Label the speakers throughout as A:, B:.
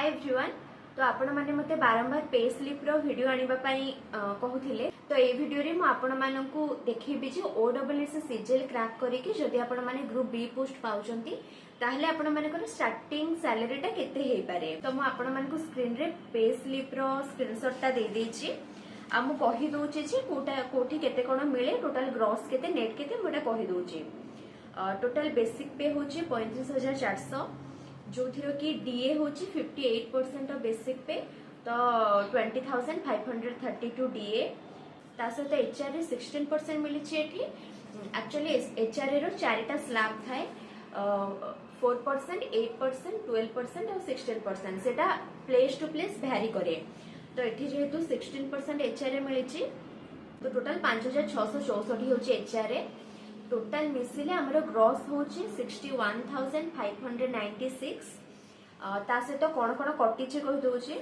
A: Hi everyone. तो आपण माने मते बारंबार पे स्लिप रो वीडियो आनिबा पई कहूथिले। तो ए वीडियो रे मु आपण माननकु देखिबि जे ओडब्ल्यूएस सीजीएल क्रैक करिकि जदि आपण माने ग्रुप बी पोस्ट पाउचंती ताहले आपण मानकर स्टार्टिंग सैलरीटा केते हेई पारे। तो मु आपण मानकु स्क्रीन रे पे स्लिप रो स्क्रीनशॉटटा दे देछि। आ मु कहि दोछि जे कोटा कोठी केते कोन मिले, टोटल ग्रॉस केते, नेट केते मोटा कहि दोछि। टोटल बेसिक पे होछि 35400, जो थी कि डीए होची 58% ऑफ बेसिक पे, तो 20,532 डीए। ता सहित एचआर रे 16% मिली एठी। एक्चुअली एचआर रो चारिटा स्लैब थाए, 4%, 8%, 12% और 16%। सेटा प्लेस टू प्लेस भैरी करे। तो एठी जेहेतु 16% एचआर रे मिली, तो टोटल 5,664 होची एचआर रे। टोटल मिसिले हमरो ग्रॉस होची 61,596। ता सहित कौन कौन कटी कही दौची।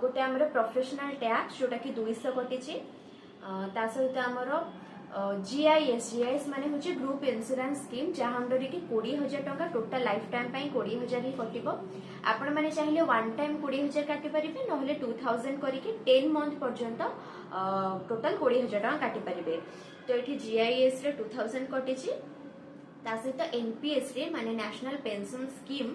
A: गोटे आमर प्रोफेशनल टैक्स जोटा कि 200 कटी। ता सहित आमर जीआईएस माने होची ग्रुप इंश्योरेंस स्कीम, जहां अंडर कि 20,000 टंका टोटल लाइफ टाइम पई 20,000 ही कटिबो। आपण माने चाहिए वन टाइम 20,000 काटि परिबे, नहले 2,000 करिके 10 मंथ पर्यंत टोटल 20,000 टंका काटि परिबे। तो ये जीआईएस रे 2,000 कटी। ता सहित एनपीएस रे माने नेशनल पेंशन स्कीम,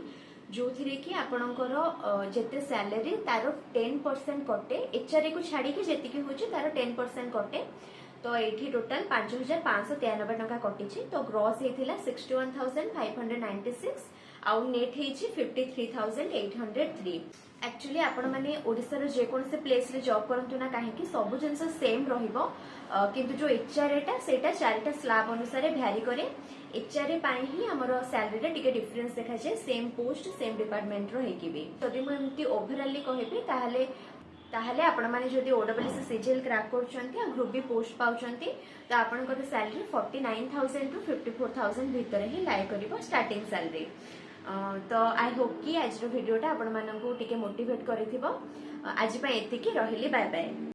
A: जो थी कि आपणकर जेते सैलरी तार 10% कटे, एचआरए को छाड़ी कि जेतिकी होची तार 10% कटे। तो ये टोटल 5,593 टंका कटी। तो ग्रॉस होता 61,596 आउ नेट होती 53,803। एक्चुअली आपण माने ओडिसा जेकोसी प्लेस रे जॉब करंतु ना कहीं सब जिन सेम रहिबो, किंतु जो एचआरए टा सेटा चारिटा स्लैब अनुसार भ्यारी करे। एचआरए पाई ही हमर सैलरी रे टिके डिफरेंस देखा जाए, सेम पोस्ट सेम डिपार्टमेंट रो हेकी भी। जदि मु एमती ओवरऑली कहबी ताहले आपण माने जदि ओडब्ल्यूएस सीजीएल क्रैक करछंती आ ग्रुप बी पोस्ट पाउछंती, तो आपनकर सैलरी 49,000 टू 54,000 भीतर ही लाय करिवो स्टार्टिंग सैलरी। तो आई होप कि आज वीडियोटा आपण मानकु टिके मोटिवेट करिथिबो। आज पय एतिकी रहिली, बाय बाय।